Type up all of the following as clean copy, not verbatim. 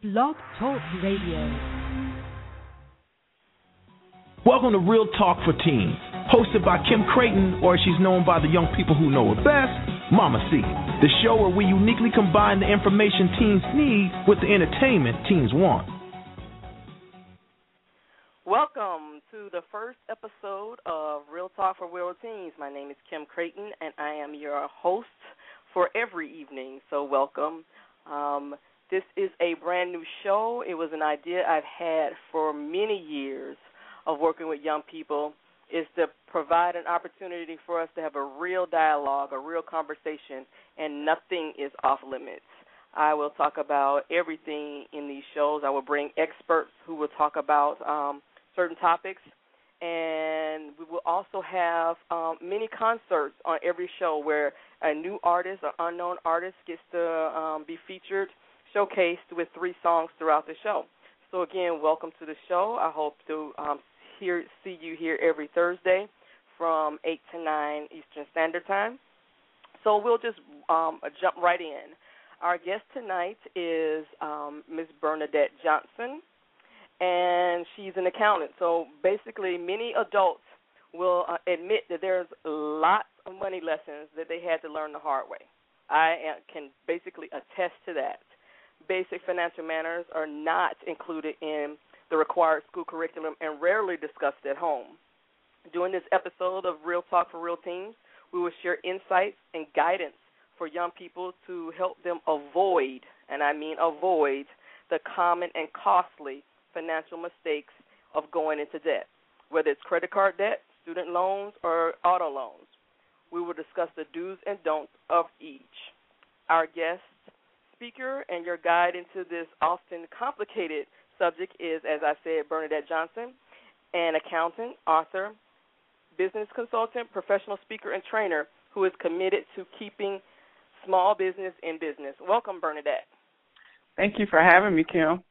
Blog Talk Radio. Welcome to Real Talk for Teens, hosted by Kim Creighton, or as she's known by the young people who know her best, Mama C. The show where we uniquely combine the information teens need with the entertainment teens want. Welcome to the first episode of Real Talk for Real Teens. My name is Kim Creighton, and I am your host for every evening, so welcome. This is a brand new show. It was an idea I've had for many years of working with young people, is to provide an opportunity for us to have a real dialogue, a real conversation, and nothing is off limits. I will talk about everything in these shows. I will bring experts who will talk about certain topics, and we will also have many concerts on every show where a new artist or unknown artist gets to be featured, showcased with 3 songs throughout the show. So, again, welcome to the show. I hope to see you here every Thursday from 8 to 9 Eastern Standard Time. So we'll just jump right in. Our guest tonight is Ms. Bernadette Johnson, and she's an accountant. So basically many adults will admit that there's lots of money lessons that they had to learn the hard way. I can basically attest to that. Basic financial manners are not included in the required school curriculum and rarely discussed at home. During this episode of Real Talk for Real Teens, we will share insights and guidance for young people to help them avoid, and I mean avoid, the common and costly financial mistakes of going into debt, whether it's credit card debt, student loans, or auto loans. We will discuss the do's and don'ts of each. Our guest speaker and your guide into this often complicated subject is, as I said, Bernadette Johnson, an accountant, author, business consultant, professional speaker, and trainer who is committed to keeping small business in business. Welcome, Bernadette. Thank you for having me, Kim.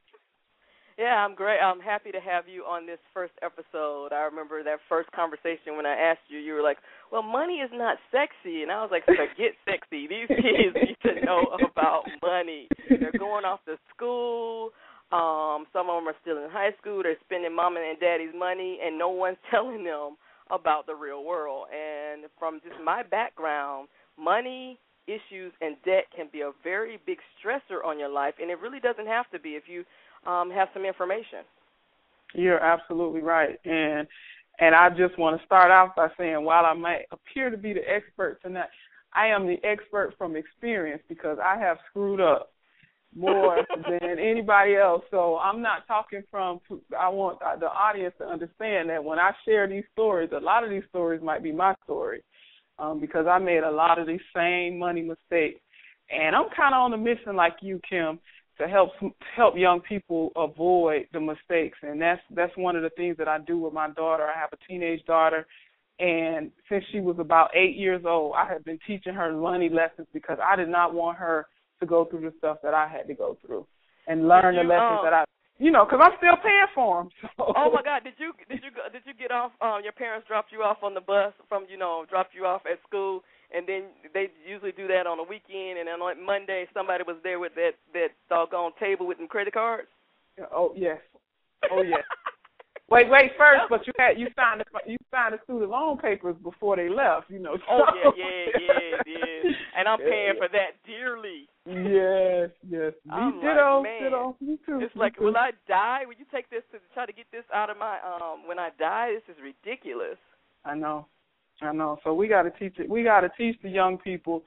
Yeah, I'm great. I'm happy to have you on this first episode. I remember that first conversation when I asked you, you were like, well, money is not sexy. And I was like, forget sexy. These kids need to know about money. They're going off to school. Some of them are still in high school. They're spending mom and daddy's money, and no one's telling them about the real world. And from just my background, money issues and debt can be a very big stressor on your life, and it really doesn't have to be if you have some information. You're absolutely right. And I just want to start off by saying, while I might appear to be the expert tonight, I am the expert from experience because I have screwed up more than anybody else. So I'm not talking I want the audience to understand that when I share these stories, a lot of these stories might be my story because I made a lot of these same money mistakes. And I'm kind of on a mission like you, Kim, to help young people avoid the mistakes. And that's one of the things that I do with my daughter. I have a teenage daughter, and since she was about 8 years old, I have been teaching her money lessons because I did not want her to go through the stuff that I had to go through and learn the lessons that because I'm still paying for them. So. Oh my God! Did you get off? Your parents dropped you off on the bus dropped you off at school, and then they usually do that on a weekend, and then on Monday somebody was there with that doggone table with them credit cards. Oh yes. Oh yes. Wait first, but you signed the student loan papers before they left, Oh yeah. And I'm paying for that dearly. Yes. Ditto. Me too. It's like, will I die? Will you take this to try to get this out of my when I die? This is ridiculous. I know. So we got to teach it. We got to teach the young people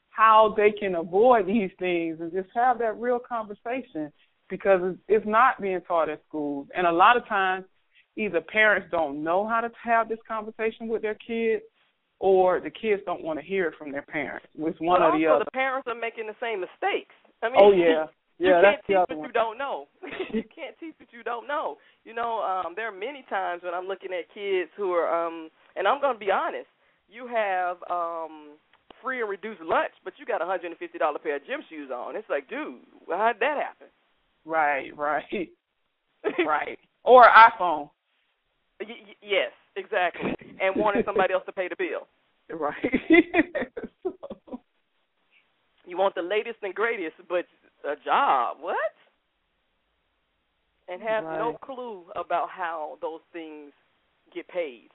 how they can avoid these things and just have that real conversation because it's not being taught at schools. And a lot of times, either parents don't know how to have this conversation with their kids, or the kids don't want to hear it from their parents. It's one or the other. The parents are making the same mistakes. I mean, oh yeah, you that's can't teach the other what one. you don't know. You can't teach what you don't know. There are many times when I'm looking at kids who are, and I'm going to be honest, you have free and reduced lunch, but you got a $150 pair of gym shoes on. It's like, dude, how'd that happen? Right. Right. Or an iPhone. Yes, exactly. And wanting somebody else to pay the bill. Right. You want the latest and greatest, but a job, what? and have no clue about how those things get paid.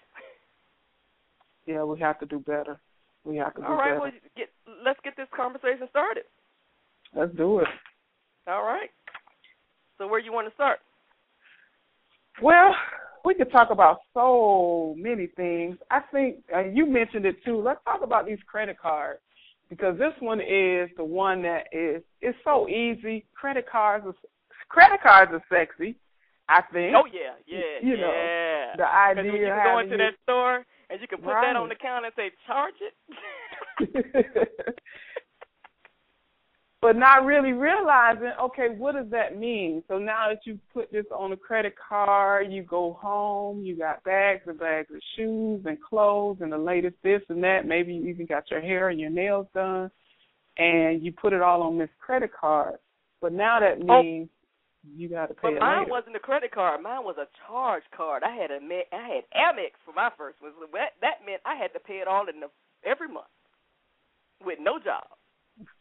Yeah, we have to do better. We have to do All right, better. well, let's get this conversation started. Let's do it. All right. So where you want to start? Well, we could talk about so many things. I think you mentioned it too. Let's talk about these credit cards, because this one is the one that it's so easy. Credit cards are sexy, I think. Oh yeah. You know, the idea. Because when you can go into that store and you can put that on the counter and say, charge it. But not really realizing, okay, what does that mean? So now that you put this on a credit card, you go home, you got bags and bags of shoes and clothes and the latest this and that. Maybe you even got your hair and your nails done, and you put it all on this credit card. But now that means you got to pay it later. But mine wasn't a credit card. Mine was a charge card. I had Amex for my first one. That meant I had to pay it all every month with no job.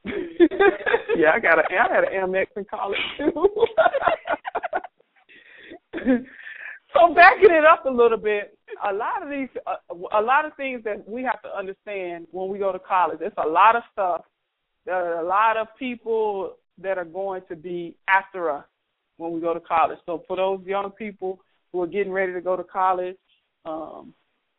Yeah, I had an Amex in college too. So backing it up a little bit, a lot of things that we have to understand when we go to college. There's a lot of stuff. There are a lot of people that are going to be after us when we go to college. So for those young people who are getting ready to go to college,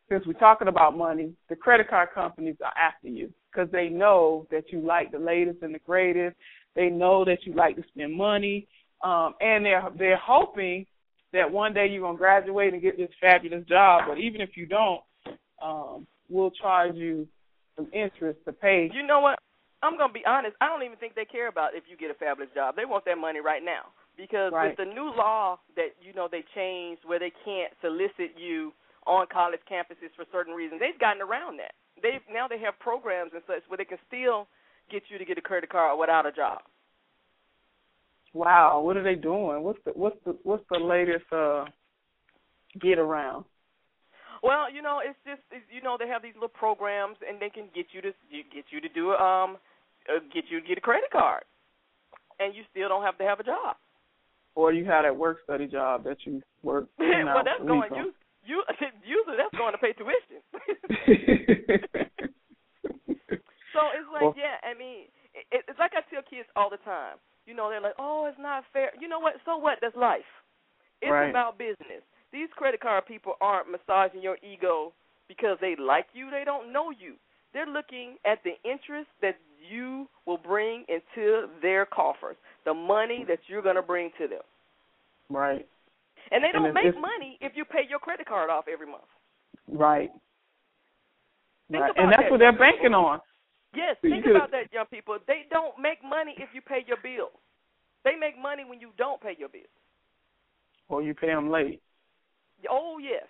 since we're talking about money, the credit card companies are after you, because they know that you like the latest and the greatest. They know that you like to spend money, and they're hoping that one day you're going to graduate and get this fabulous job. But even if you don't, we'll charge you some interest to pay. You know what? I'm going to be honest. I don't even think they care about if you get a fabulous job. They want that money right now, because with the new law that, they changed where they can't solicit you on college campuses for certain reasons, they've gotten around that. Now they have programs and such where they can still get you to get a credit card without a job. Wow, what are they doing? What's the latest get around? Well, it's just they have these little programs, and they can get you to get a creded card, and you still don't have to have a job. Or you had that work study job that you work. Well, that's going usually that's going to pay tuition. So it's like, it's like I tell kids all the time. They're like, oh, it's not fair. You know what? So what? That's life. It's about business. These credit card people aren't massaging your ego because they like you. They don't know you. They're looking at the interest that you will bring into their coffers, the money that you're going to bring to them. Right. And they don't make money if you pay your credit card off every month. Right. And that's what they're banking on. Yes, think about that, young people. They don't make money if you pay your bills. They make money when you don't pay your bills. Or you pay them late. Oh, yes.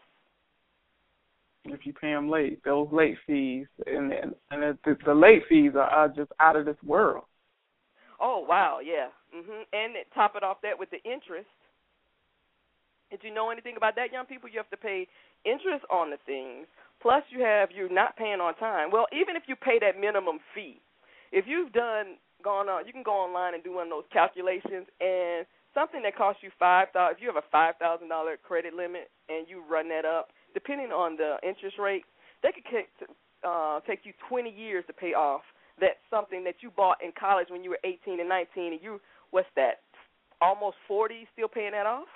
If you pay them late, those late fees, and the late fees are just out of this world. Oh, wow, yeah. And top it off that with the interest. If you know anything about that, young people, you have to pay interest on the things. Plus, you're not paying on time. Well, even if you pay that minimum fee, if you've you can go online and do one of those calculations, and something that costs you $5,000, if you have a $5,000 credit limit and you run that up, depending on the interest rate, that could take you 20 years to pay off that something that you bought in college when you were 18 and 19, and almost 40, still paying that off?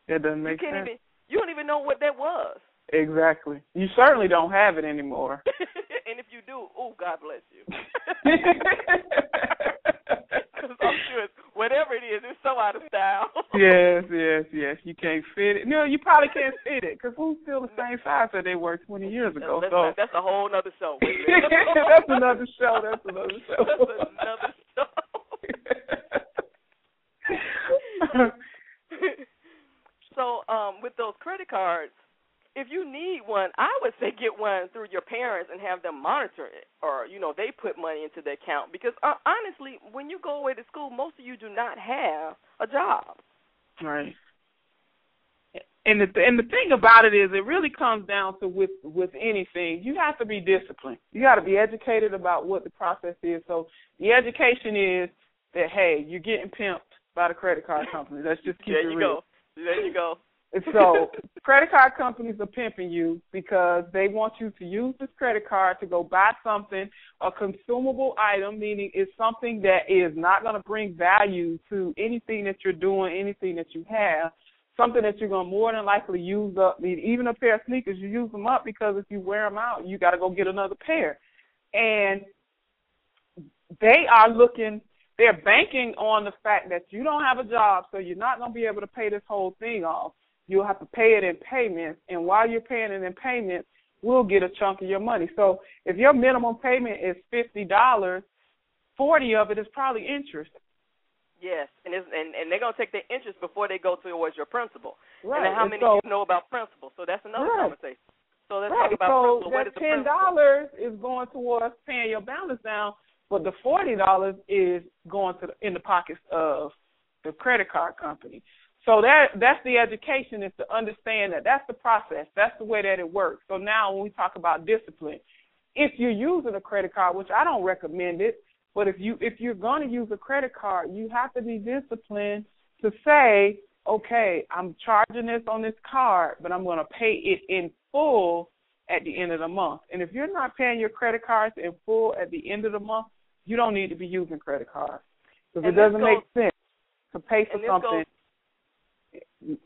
That doesn't make sense. You don't even know what that was. Exactly. You certainly don't have it anymore. And if you do, oh, God bless you. Because I'm sure whatever it is, it's so out of style. Yes. You can't fit it. No, you probably can't fit it, because who's still the same size that they were 20 years ago? That's a whole other show. That's another show. So with those credit cards, if you need one, I would say get one through your parents and have them monitor it, or, they put money into the account. Because, honestly, when you go away to school, most of you do not have a job. Right. And the thing about it is, it really comes down to with anything, you have to be disciplined. You got to be educated about what the process is. So the education is that, hey, you're getting pimped by the credit card company. Let's just keep it real. There you go. There you go. So credit card companies are pimping you because they want you to use this credit card to go buy something, a consumable item, meaning it's something that is not going to bring value to anything that you're doing, anything that you have, something that you're going to more than likely use up. Even a pair of sneakers, you use them up because if you wear them out, you got to go get another pair. And they're banking on the fact that you don't have a job, so you're not going to be able to pay this whole thing off. You'll have to pay it in payments, and while you're paying it in payments, we'll get a chunk of your money. So if your minimum payment is $50, $40 of it is probably interest. Yes, and they're going to take the interest before they go towards your principal. Right. And how many of you know about principal? So that's another conversation. So let's talk about principal. What is the $10 is going towards paying your balance down, but the $40 is going in the pockets of the credit card company. So that's the education, is to understand that that's the process. That's the way that it works. So now when we talk about discipline, if you're using a credit card, which I don't recommend it, but if you're going to use a credit card, you have to be disciplined to say, okay, I'm charging this on this card, but I'm going to pay it in full at the end of the month. And if you're not paying your credit cards in full at the end of the month, you don't need to be using credit cards because it doesn't make sense to pay for something.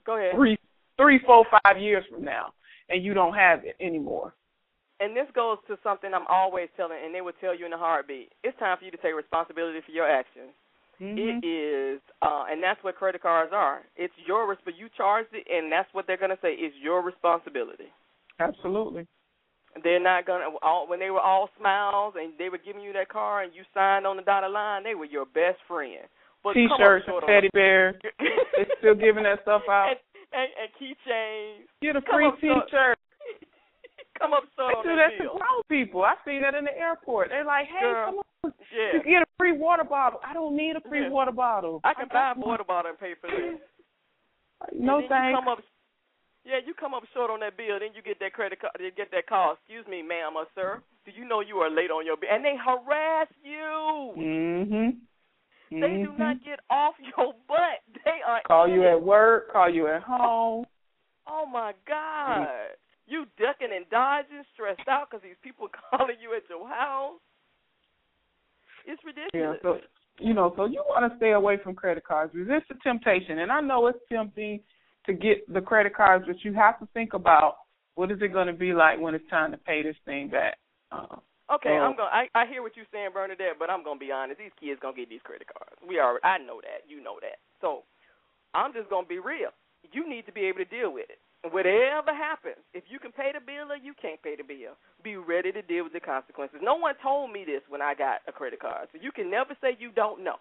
Go ahead. 3, 4, 5 years from now, and you don't have it anymore. And this goes to something I'm always telling, and they will tell you in a heartbeat. It's time for you to take responsibility for your actions. Mm-hmm. It is, and that's what credit cards are. It's your but you charged it, and that's what they're going to say. It's your responsibility. Absolutely. They're not going to, when they were all smiles and they were giving you that card and you signed on the dotted line, they were your best friend. But T-shirts and teddy bears. They're still giving that stuff out. And keychains. Get a free T-shirt. Come up short on that that deal. to grown people. I see that in the airport. They're like, hey, girl, come on. Yeah. You get a free water bottle. I don't need a free water bottle. I can buy a water bottle and pay for this. No thanks. You come up short on that bill, then you get that credit card, you get that call. Excuse me, ma'am or sir, do you know you are late on your bill? And they harass you. Mm-hmm. They do not get off your butt. They are call you at work, call you at home. Oh my God. You ducking and dodging, stressed out because these people calling you at your house. It's ridiculous. Yeah, so you want to stay away from credit cards. Resist the temptation. And I know it's tempting to get the credit cards, but you have to think about what is it going to be like when it's time to pay this thing back. Okay, I hear what you're saying, Bernadette, but I'm gonna be honest. These kids gonna get these credit cards. I know that. You know that. So I'm just gonna be real. You need to be able to deal with it. Whatever happens, if you can pay the bill or you can't pay the bill, be ready to deal with the consequences. No one told me this when I got a credit card, so you can never say you don't know.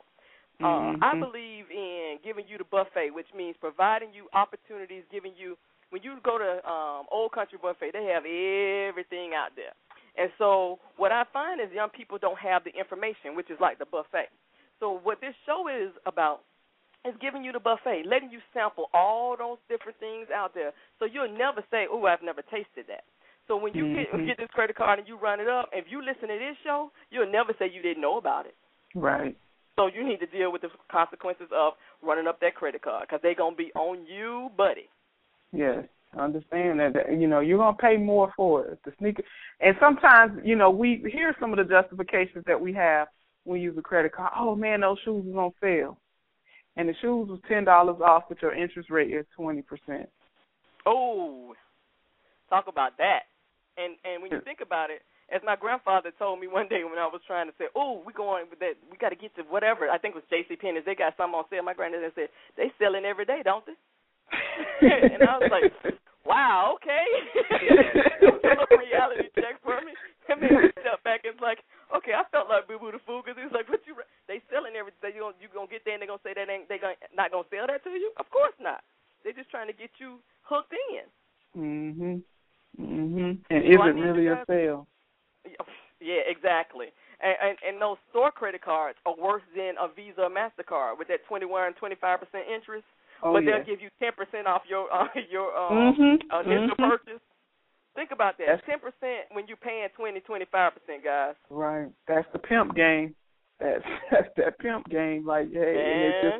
I believe in giving you the buffet, which means providing you opportunities, giving you, when you go to Old Country Buffet, they have everything out there. And so what I find is young people don't have the information, which is like the buffet. So what this show is about is giving you the buffet, letting you sample all those different things out there. So you'll never say, oh, I've never tasted that. So when you get this credit card and you run it up, if you listen to this show, you'll never say you didn't know about it. Right. So you need to deal with the consequences of running up that credit card because they're going to be on you, buddy. Yes. I understand that, you're going to pay more for it. The sneaker. And sometimes, we hear some of the justifications that we have when we use a credit card. Oh, man, those shoes was on sale. And the shoes was $10 off, but your interest rate is 20%. Oh, talk about that. And when you think about it, as my grandfather told me one day when I was trying to say, oh, we going with that, we got to get to whatever. I think it was JCPenney's. They got something on sale. My granddad said, they selling every day, don't they? And I was like, wow, okay. It was a little reality check for me. And then we stepped back and it's like, okay, I felt like boo-boo the fool because he was like, what they selling everything. You going to get there and they're going to say that they not going to sell that to you? Of course not. They're just trying to get you hooked in. Mm-hmm. And is it really a sale? Yeah, exactly. And those store credit cards are worse than a Visa or MasterCard with that 21 25% interest. But they'll give you 10% off your initial purchase. Think about that. That's 10% when you're paying 20-25%, guys. Right. That's the pimp game. That's that pimp game. Like, hey,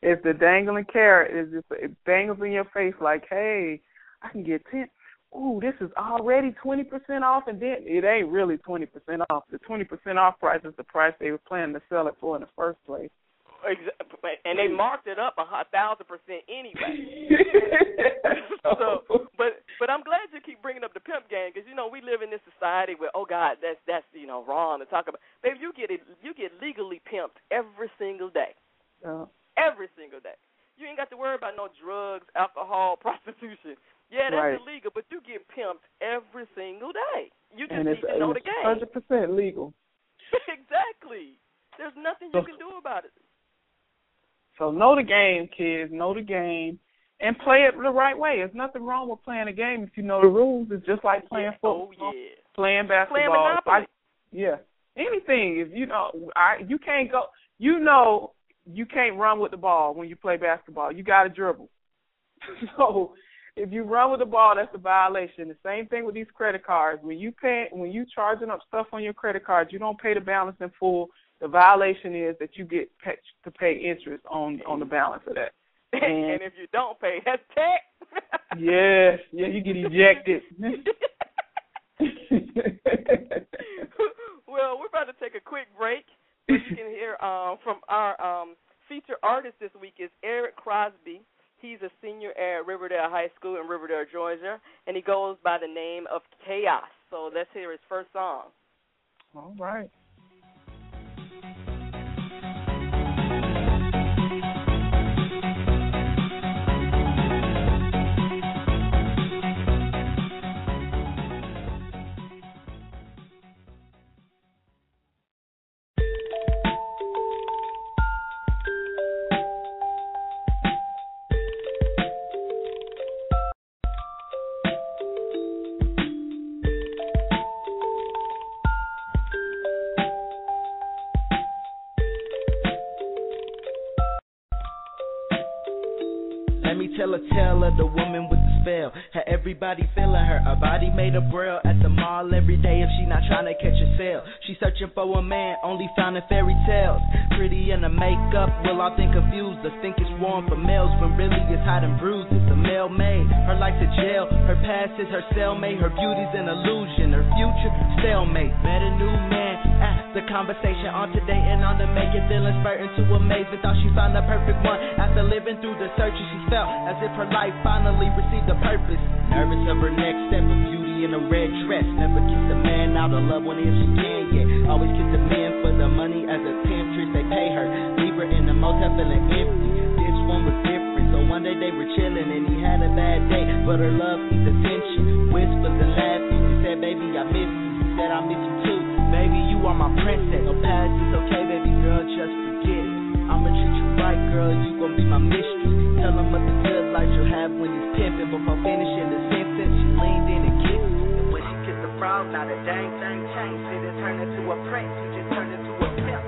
It's the dangling carrot. It dangles in your face like, hey, I can get 10. Ooh, this is already 20% off, and then it ain't really 20% off. The 20% off price is the price they were planning to sell it for in the first place. Exactly. And they marked it up 1,000% anyway. But I'm glad you keep bringing up the pimp game, because we live in this society where, oh God, that's wrong to talk about. Baby, you get legally pimped every single day. Every single day. You ain't got to worry about no drugs, alcohol, prostitution. Yeah, that's illegal, but you get pimped every single day. You just need to know the game. 100% legal. Exactly. There's nothing you can do about it. So know the game, kids. Know the game. And play it the right way. There's nothing wrong with playing a game if you know the rules. It's just like playing football, playing basketball. Anything. If you can't go. You can't run with the ball when you play basketball. You got to dribble. So if you run with the ball, that's a violation. The same thing with these credit cards. When you charging up stuff on your credit cards, you don't pay the balance in full. The violation is that you get to pay interest on the balance of that. And if you don't pay, that's tax. Yeah, you get ejected. Well, we're about to take a quick break. But you can hear from our featured artist this week is Eric Crosby. He's a senior at Riverdale High School in Riverdale, Georgia, and he goes by the name of Chaos. So let's hear his first song. All right. Tell a tale of the woman with the spell. Had everybody feeling her. Her body made a braille at the mall every day if she not trying to catch a sale. She searching for a man, only found in fairy tales. Pretty in the makeup, will often confuse us. Think it's warm for males when really it's hot and bruised. It's a male made. Her life's a jail. Her past is her cellmate. Her beauty's an illusion. Her future, stalemate. Met a new man. The conversation on today and on the make it feeling spurting to amazing. Thought she found the perfect one. After living through the searches, she felt as if her life finally received a purpose. Nervous of her next step, of beauty in a red dress. Never kissed a man out of love one if she can yet. Always kiss the men for the money as a temptress. They pay her, leave her in the motel feeling empty. This one was different, so one day they were chilling and he had a bad day, but her love needs attention. Whispers and laughing. He said, baby, I miss you. He said, I miss you too. Baby, you are my princess. No past is okay, baby girl, just forget it. I'ma treat you right, girl, you gon' be my mistress. Tell them what the good life you'll have when he's pimping. Before finishing the sentence, she leaned in and kissed him. And when she kissed the frog, not a dang thing changed. She didn't turn into a prince, he just turned into a pimp.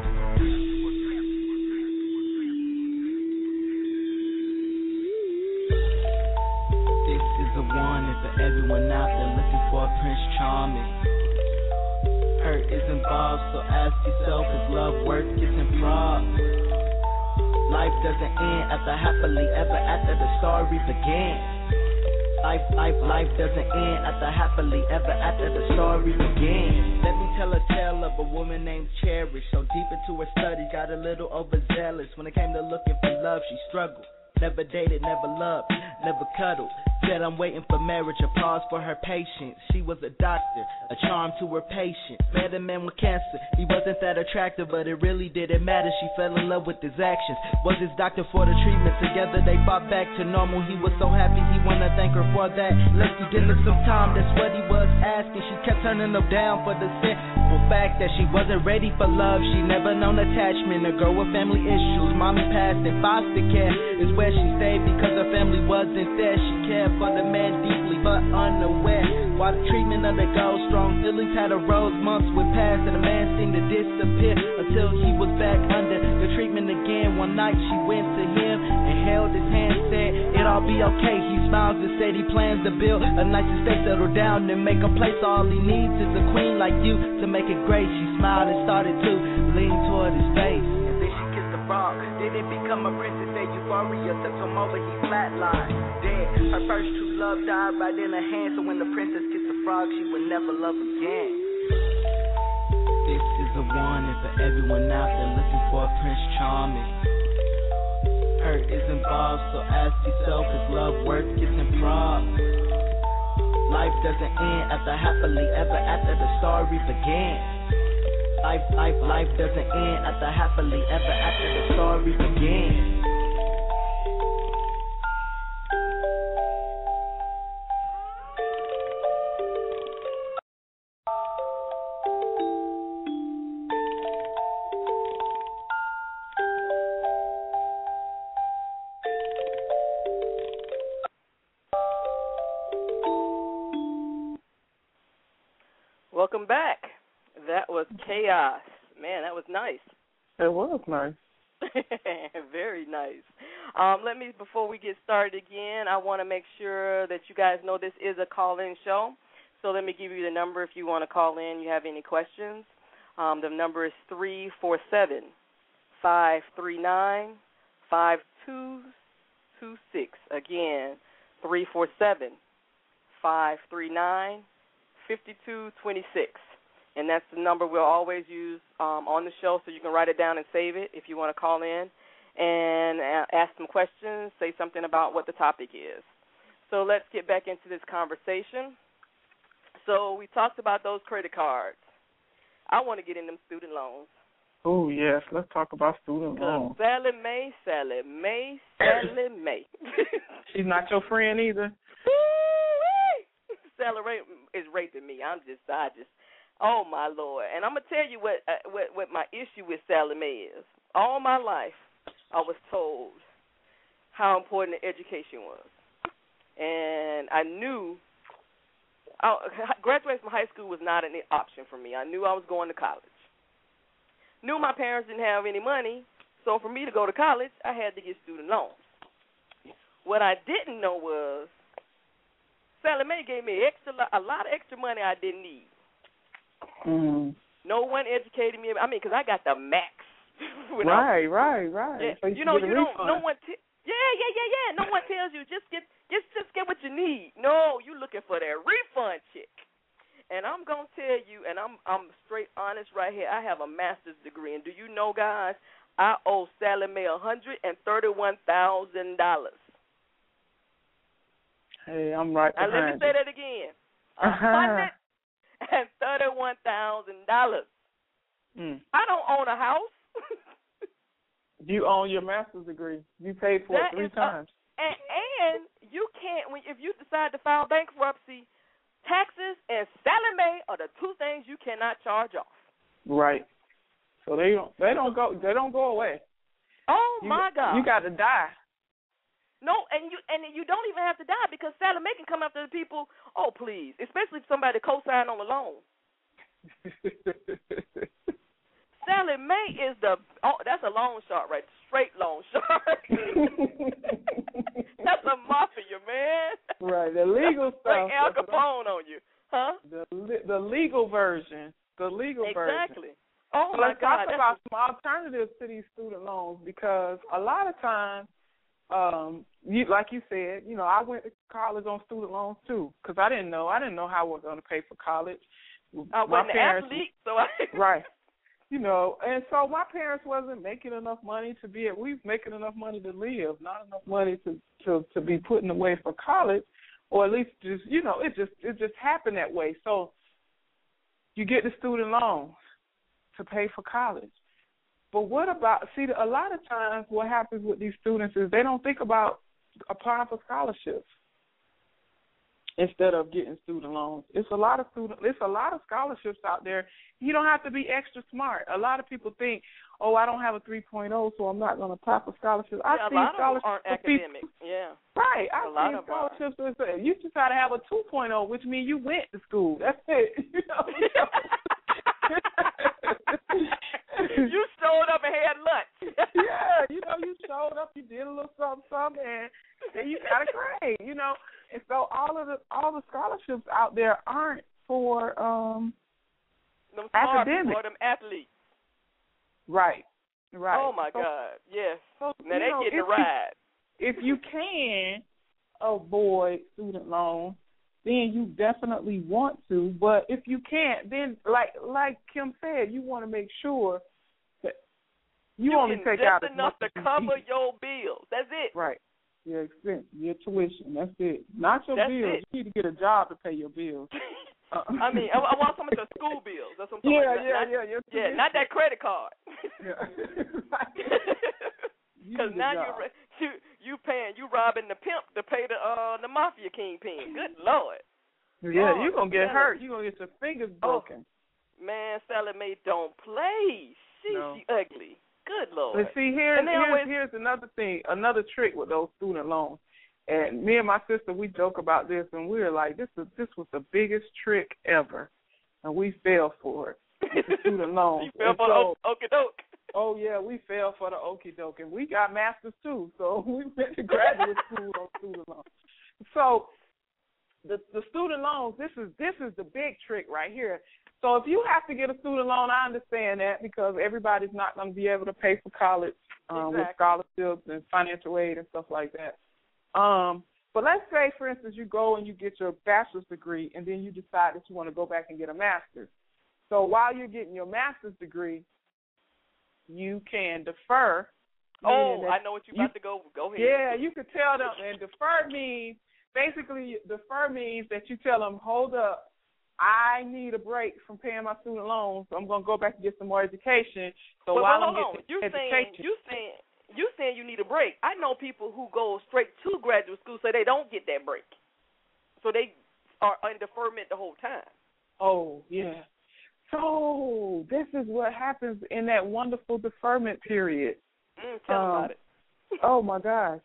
This is a warning for everyone out there looking for a Prince Charming. Hurt is involved, so ask yourself, is love worth kissing frogs? Life doesn't end after happily ever after the story began. Life doesn't end after happily ever after the story began. Let me tell a tale of a woman named Cherish. So deep into her studies, got a little overzealous. When it came to looking for love, she struggled. Never dated, never loved, never cuddled. Said I'm waiting for marriage, a pause for her patience. She was a doctor, a charm to her patient. Met a man with cancer, he wasn't that attractive, but it really didn't matter. She fell in love with his actions. Was his doctor for the treatment, together they fought back to normal. He was so happy, he wanna thank her for that. Let's give her some time, that's what he was asking. She kept turning him down for the simple fact that she wasn't ready for love. She never known attachment, a girl with family issues. Mommy passed in foster care, is where she stayed because her family wasn't there. She cared for the man deeply but unaware. While the treatment undergoes, strong feelings had arose. Months would pass and the man seemed to disappear until he was back under the treatment again. One night she went to him and held his hand, said it'll be okay. He smiles and said he plans to build a nice estate, settle down and make a place. All he needs is a queen like you to make it great. She smiled and started to lean toward his face. And then she kissed the frog. Did it become a princess? Say you euphoria took him over, he flatlined, dead. Her first true love died right in her hand, so when the princess kissed the frog, she would never love again. This is a warning for everyone out there looking for a Prince Charming. Hurt is involved, so ask yourself, is love worth kissing frogs? Life doesn't end after happily ever after the story began. Life doesn't end after happily ever after the story began. Welcome back. That was Chaos. Man, that was nice. It was nice. Very nice. Before we get started again, I want to make sure that you guys know this is a call-in show. So let me give you the number if you want to call in, you have any questions. The number is 347-539-5226. Again, 347-539-5226. And that's the number we'll always use on the show, so you can write it down and save it if you want to call in and ask some questions, say something about what the topic is. So let's get back into this conversation. So we talked about those credit cards. I want to get in them student loans. Oh, yes, let's talk about student loans. Sally Mae. She's not your friend either. Sally is raping me. I just, oh, my Lord. And I'm going to tell you what my issue with Sally Mae is. All my life, I was told how important education was. And I knew graduating from high school was not an option for me. I knew I was going to college. Knew my parents didn't have any money, so for me to go to college, I had to get student loans. What I didn't know was Sally Mae gave me a lot of extra money I didn't need. Mm. No one educated me. I mean, because I got the max. Right. Yeah, So no one. No one tells you just get what you need. No, you looking for that refund check. And I'm gonna tell you, and I'm straight honest right here. I have a master's degree, and do you know, guys, I owe Sally Mae $131,000. Hey, I'm right behind you. Let me say that again. $131,000. I don't own a house. You own your master's degree. You paid for it 3 times. And you can't, if you decide to file bankruptcy, taxes and Sally Mae are the 2 things you cannot charge off. Right. So they don't go away. Oh my God. You got to die. No, and you don't even have to die because Sally Mae can come after the people. Oh, please, especially if somebody co-signed on the loan. Sally Mae is that's a loan shark, right? Straight loan shark. That's a mafia, man. Right, the legal stuff. Like Al Capone on you, huh? The legal version. Exactly. Oh so my let's God. talk about some alternatives to these student loans because a lot of times, like you said, I went to college on student loans too because I didn't know how we're going to pay for college. I wasn't an athlete, so right. And so my parents wasn't making enough money we was making enough money to live, not enough money to be putting away for college, or at least just, it just happened that way. So you get the student loans to pay for college. But what about, a lot of times what happens with these students is they don't think about applying for scholarships instead of getting student loans. It's a lot of scholarships out there. You don't have to be extra smart. A lot of people think, I don't have a 3.0, so I'm not going to apply for scholarships. A lot of them aren't academic. Yeah. Right. I've seen scholarships that say you just got to have a 2.0, which means you went to school. That's it. You showed up and had lunch. Yeah, you showed up, you did a little something, and then you got a grade, And so all the scholarships out there aren't for academics. For them athletes. Right. Oh my God, yes. So, now they get the ride. if you can avoid student loans, then you definitely want to. But if you can't, then like Kim said, you want to make sure that you only take out just enough to cover your bills. That's it. Right. Your expense, your tuition. That's it. Not your bills. You need to get a job to pay your bills. I mean, I want some of the school bills. That's what I'm talking about. Yeah, not that credit card. Because now you robbing the pimp to pay the mafia kingpin. Good Lord. Yeah, you're going to get hurt. You're going to get your fingers broken. Man, Sally Mae don't play. She ugly. Good Lord. But see, here's another thing, another trick with those student loans. And me and my sister, we joke about this, and we were like, this was the biggest trick ever. And we fell for it, the student loans. You fell for the okie doke. Oh, yeah, we fell for the okie doke. And we got masters, too. So we went to graduate school on student loans. So the student loans, this is the big trick right here. So if you have to get a student loan, I understand that because everybody's not going to be able to pay for college with scholarships and financial aid and stuff like that. But let's say, for instance, you go and you get your bachelor's degree and then you decide that you want to go back and get a master's. So while you're getting your master's degree, you can defer. Oh, I know what you're about to go. Go ahead. Yeah, you could tell them. And defer means that you tell them, hold up, I need a break from paying my student loans, so I'm going to go back and get some more education. So while I'm getting education. You saying you need a break. I know people who go straight to graduate school so they don't get that break. So they are in deferment the whole time. Oh, yeah. So this is what happens in that wonderful deferment period. Tell about it. Oh, my gosh.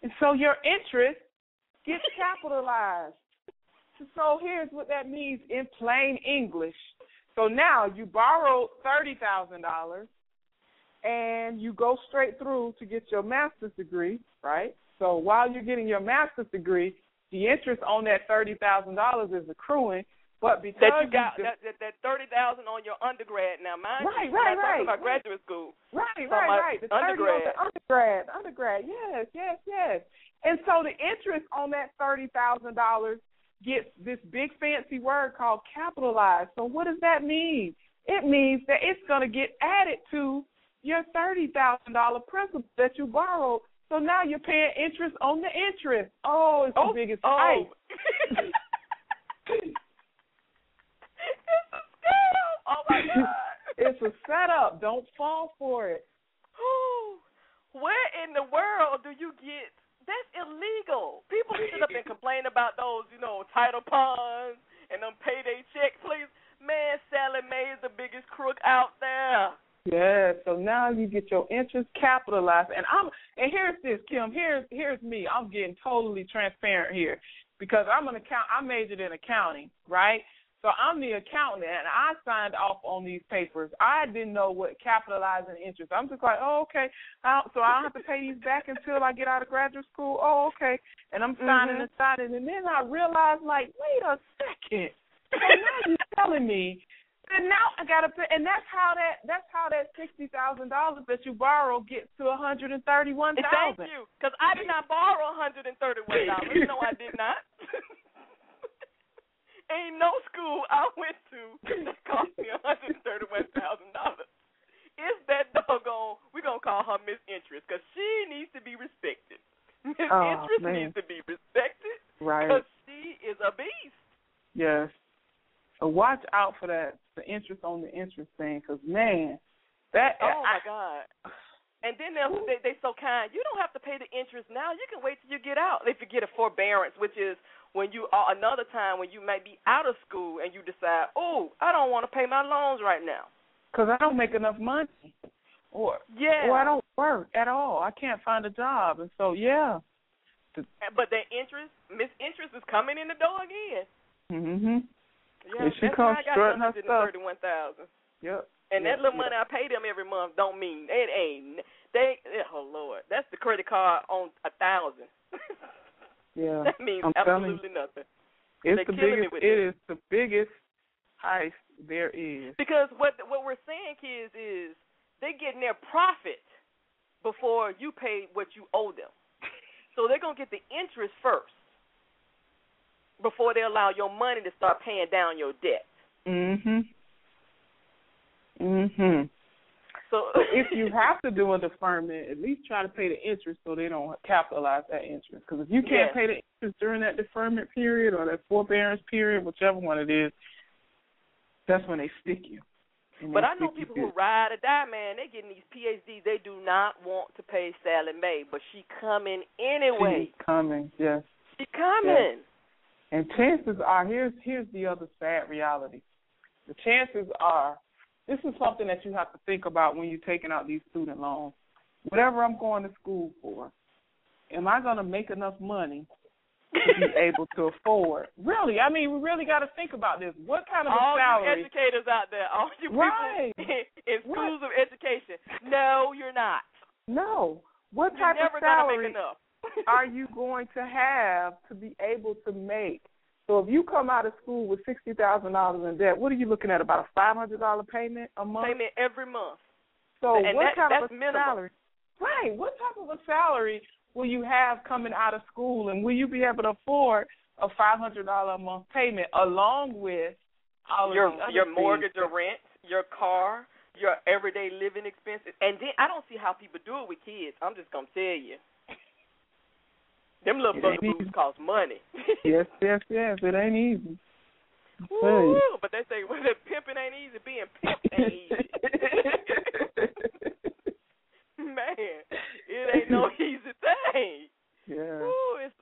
And so your interest gets capitalized. So here's what that means in plain English. So now you borrowed $30,000 and you go straight through to get your master's degree, right? So while you're getting your master's degree, the interest on that $30,000 is accruing, but because that you got that $30,000 on your undergrad now, mind you, I'm talking about graduate school. Right. The undergrad. Yes. And so the interest on that $30,000 gets this big fancy word called capitalized. So what does that mean? It means that it's going to get added to your $30,000 principal that you borrowed. So now you're paying interest on the interest. Oh, it's the biggest fight. It's a scam. Oh, my God. It's a setup. Don't fall for it. Where in the world do you get... That's illegal. People sit up and complain about those, title ponds and them payday checks, please. Man, Sally Mae is the biggest crook out there. Yeah, so now you get your interest capitalized. And here's this, Kim. Here's me. I'm getting totally transparent here because I majored in accounting, right? So I'm the accountant, and I signed off on these papers. I didn't know what capitalizing interest. I'm just like, oh, okay. So I don't have to pay these back until I get out of graduate school. Oh, okay. And I'm signing and signing. And then I realized, wait a second. So now you're telling me, and now I got to pay. And that's how that $60,000 that you borrow gets to $131,000. Thank you, because I did not borrow $131. No, I did not. Ain't no school I went to that cost me $131,000. It's that doggone, we're going to call her Miss Interest because she needs to be respected. Miss Interest needs to be respected because she is a beast. Yes. So watch out for that, the interest on the interest thing because, man, that. Oh, my God. And then they're so kind. You don't have to pay the interest now. You can wait till you get out. If you get a forbearance, which is when you are another time when you might be out of school and you decide, oh, I don't want to pay my loans right now. Because I don't make enough money. Or I don't work at all. I can't find a job. And so, yeah. But the interest, Miss Interest is coming in the door again. Mm-hmm. Yeah, she comes strutting her stuff. $131,000. Yep. And that little money I pay them every month don't mean it ain't. Oh Lord, that's the credit card on 1,000. Yeah, that means absolutely nothing. It's the biggest. It is the biggest heist there is. Because what we're saying, kids, is they getting their profit before you pay what you owe them. So they're going to get the interest first before they allow your money to start paying down your debt. So if you have to do a deferment, at least try to pay the interest so they don't capitalize that interest. Because if you can't pay the interest during that deferment period or that forbearance period, whichever one it is, that's when they stick you. But I know people who ride or die, man. They getting these PhDs. They do not want to pay Sally Mae, but she coming anyway. She's coming, yes. She coming. Yes. And chances are, here's the other sad reality. The chances are, this is something that you have to think about when you're taking out these student loans. Whatever I'm going to school for, am I going to make enough money to be able to afford? Really, I mean, we really got to think about this. What kind of a salary? All you educators out there, all you people in schools of education, no, you're not. No. What type of salary are you going to have to be able to make? So if you come out of school with $60,000 in debt, what are you looking at, about a $500 payment a month? Payment every month. So and what kind of a minimum. salary? Right. What type of a salary will you have coming out of school, and will you be able to afford a $500 a month payment along with all your of the other mortgage things? or rent, your car, your everyday living expenses? And then I don't see how people do it with kids. I'm just gonna tell you. Them little bugaboos cost money. Yes. It ain't easy. Woo, but they say, well, pimping ain't easy. Being pimped ain't easy. Man, it ain't no easy thing. Yeah. Ooh, it's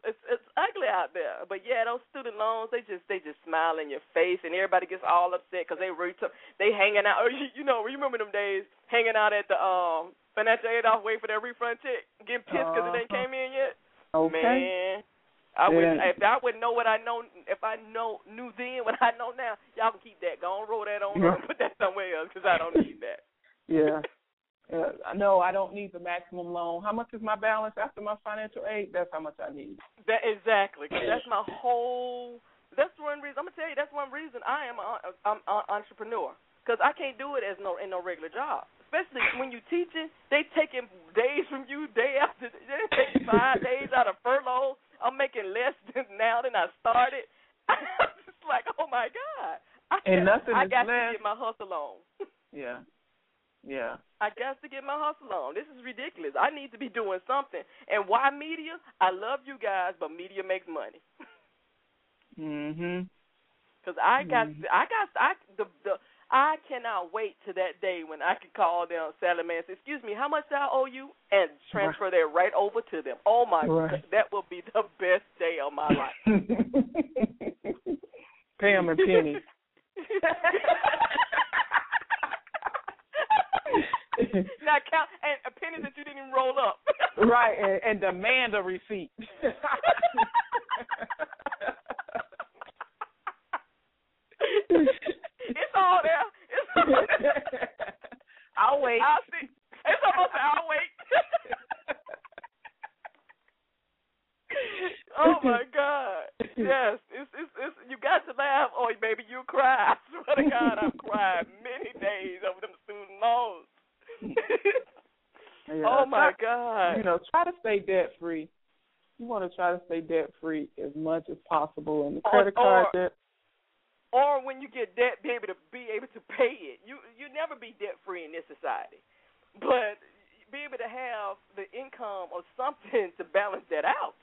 ugly out there. But yeah, those student loans, they just smile in your face, and everybody gets all upset because they hanging out. You know, remember them days hanging out at the financial aid office waiting for their refund check, getting pissed because it ain't came in yet. Okay. Man, if I would know what I know, if I knew then what I know now, y'all can keep that. Go on, roll that on and put that somewhere else because I don't need that. Yeah. No, I don't need the maximum loan. How much is my balance after my financial aid? That's how much I need. Exactly, because that's my whole. That's one reason. I'm gonna tell you. That's one reason I'm an entrepreneur, because I can't do it in no regular job. Especially when you're teaching, they taking days from you day after day. They taking 5 days out of furlough. I'm making less now than I started. I'm just like, oh my God! I got to get my hustle on. Yeah. I got to get my hustle on. This is ridiculous. I need to be doing something. And why media? I love you guys, but media makes money. Because I cannot wait to that day when I can call them, Sally Mae, and say, excuse me, how much do I owe you? And transfer that right over to them. Oh, my God. That will be the best day of my life. Pay them in pennies. Now count and pennies that you didn't even roll up. Right, and demand a receipt. It's all there. I'll wait. I'll see. It's almost I'll wait. Oh my God! Yes, it's you got to laugh, or maybe you cry. I swear to God, I've cried many days over them student loans. Oh my God! Try to stay debt free. You want to try to stay debt free as much as possible, and the credit card debt. Or when you get debt, be able to pay it. You never be debt free in this society, but be able to have the income or something to balance that out.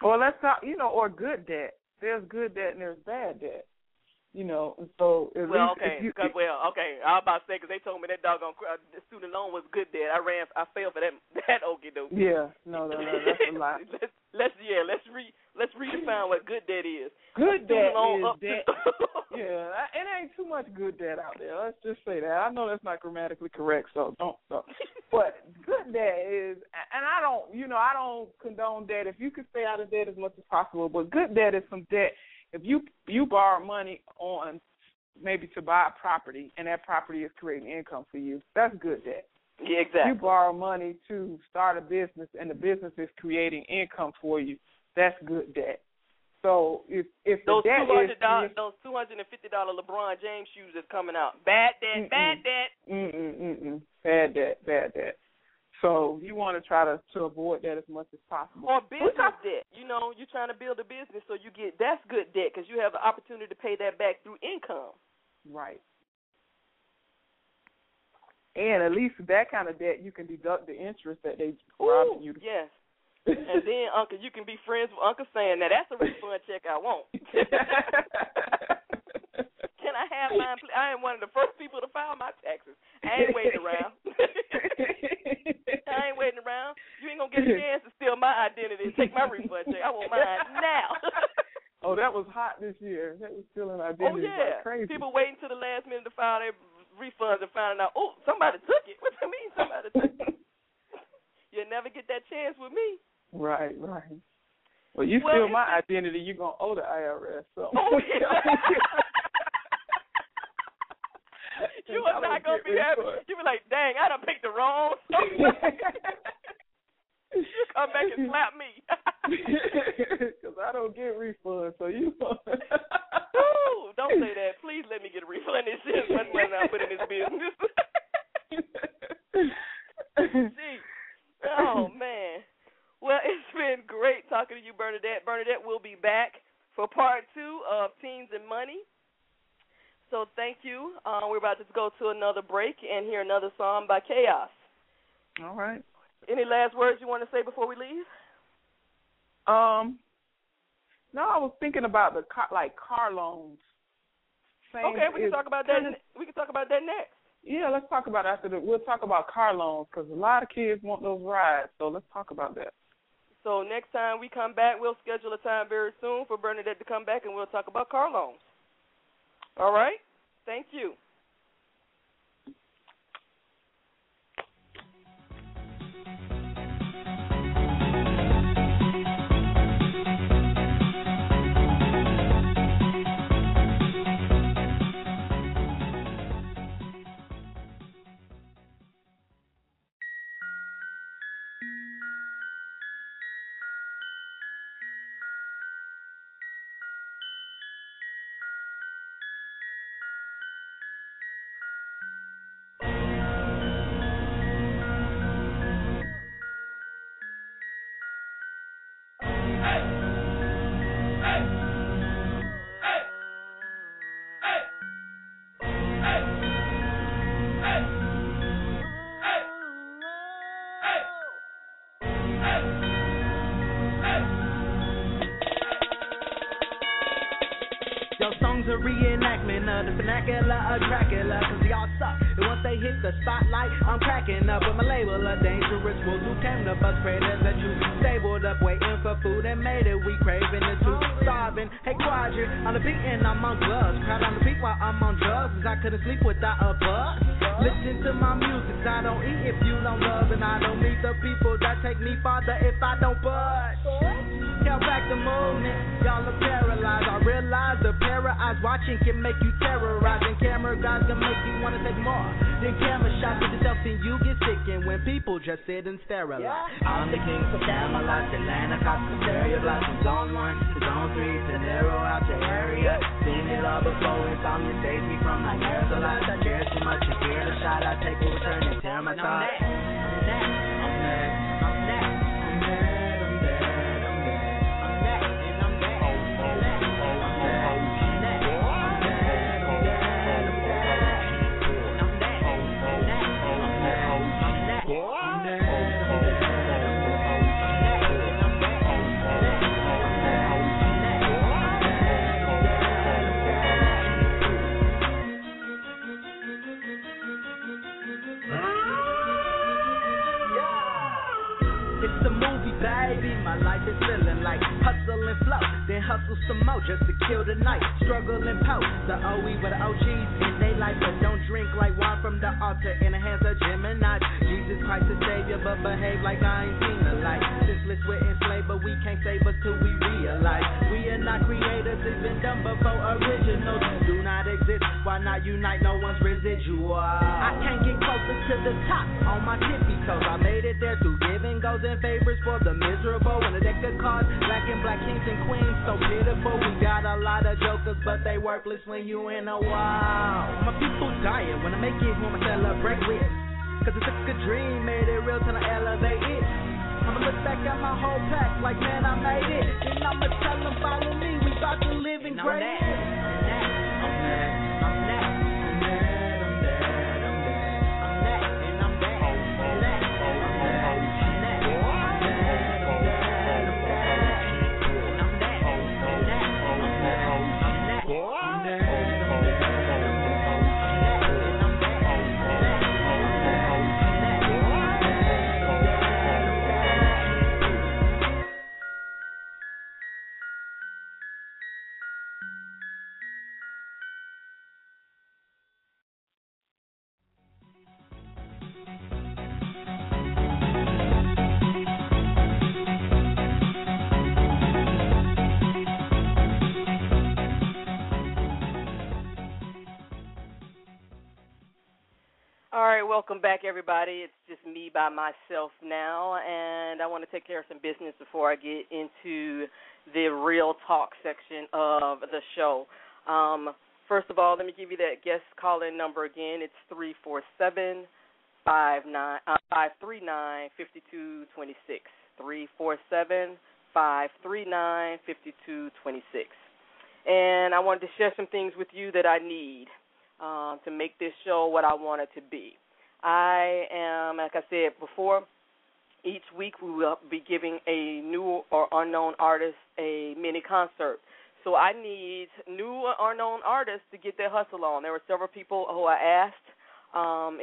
Well, let's talk. Or good debt. There's good debt and there's bad debt. So at least okay. I was about to say, because they told me that doggone student loan was good debt. I fell for that okie dokie. Yeah, no, that's a lot. Let's redefine what good debt is. Good debt is debt. Yeah, it ain't too much good debt out there. Let's just say that. I know that's not grammatically correct, so don't. But good debt is, and I don't condone debt. If you can stay out of debt as much as possible, but good debt is some debt. If you borrow money on maybe to buy a property, and that property is creating income for you, that's good debt. Yeah, exactly. You borrow money to start a business, and the business is creating income for you, that's good debt. So if those the debt those $250 LeBron James shoes is coming out, bad debt, bad debt. Bad debt. So you want to try to avoid that as much as possible. Or business debt. You know, you're trying to build a business, so that's good debt because you have the opportunity to pay that back through income. Right. And at least that kind of debt, you can deduct the interest that they robbed you. Yes. And then, Uncle, you can be friends with Uncle Sam. Now, that's a refund check I want. Can I have mine, please? I am one of the first people to file my taxes. I ain't waiting around. I ain't waiting around. You ain't going to get a chance to steal my identity and take my refund check. I want mine now. Oh, that was hot this year. That was stealing identity like crazy. People waiting to the last minute to file their refunds and finding out, oh, somebody took it. What do you mean somebody took it? You'll never get that chance with me. Right. Well, you steal my identity, you're going to owe the IRS. So. Oh, yeah. You are not going to be happy. You be like, dang, I done picked the wrong song. You come back and slap me. Because I don't get refunds, so you Ooh, don't say that. Please let me get a refund. This shit is money I put in this business. Gee. Oh, man. Well, it's been great talking to you, Bernadette. Bernadette will be back for part 2 of Teens and Money. So thank you. We're about to go to another break and hear another song by Chaos. All right. Any last words you want to say before we leave? No, I was thinking about the car loans. Okay, we can talk about that. We can talk about that next. Yeah, let's talk about it after we'll talk about car loans because a lot of kids want those rides. So let's talk about that. So next time we come back, we'll schedule a time very soon for Bernadette to come back and we'll talk about car loans. All right? Thank you. Songs a reenactment of the vernacular of Dracula, cause they all suck. And once they hit the spotlight, I'm cracking up with my label of dangerous wolves who came to bust predators that you stabled up, waiting for food and made it. We craving the truth, starving. Hey, quadrant on the beat and I'm on drugs. Crowd on the beat while I'm on drugs, cause I couldn't sleep without a buzz. Listen to my music, I don't eat if you don't love, and I don't meet the people that take me farther if I don't budge. Count back the movement, y'all are paralyzed. I realize the para eyes watching can make you terrorize, and camera guys can make you wanna take more. Then camera shots with yourself and you get sick, and when people just sit and sterilize. I'm the king of Camelot, Atlanta, cops and stereo blocks. Zone 1 to zone 3 to narrow out your area. Seen it all before, it's on your stage me from my hair's a lot. I care too much, you fear the shot I take, will turn and tear my thoughts. My life is feeling like hustle and flow, then hustle some more just to kill the night. Struggle and post the OE with the OGs in their life, but don't drink like wine from the altar in the hands of Gemini. Jesus Christ is Savior, but behave like I ain't seen the light. Senseless, we're enslaved, but we can't save us till we realize we are not creators. It's been done before originals do not exist. Why not unite? No one's residual. I can't get closer to the top on my tippy toes. I made it there through giving goals and favors for the miserable. When a deck of cards, black and black kings and queens, so pitiful. We got a lot of jokers, but they worthless when you in a while. My people dying when I make it home I celebrate with. Cause it's a good dream, made it real till I elevate it. I'ma look back at my whole pack like, man, I made it. And I'ma tell them, follow me, we about to live in great. All right, welcome back, everybody. It's just me by myself now, and I want to take care of some business before I get into the real talk section of the show. First of all, let me give you that guest call-in number again. It's 347-539-5226, 347-539-5226. And I wanted to share some things with you that I need to make this show what I want it to be. I am, like I said before, each week we will be giving a new or unknown artist a mini concert. So I need new or unknown artists to get their hustle on. There were several people who I asked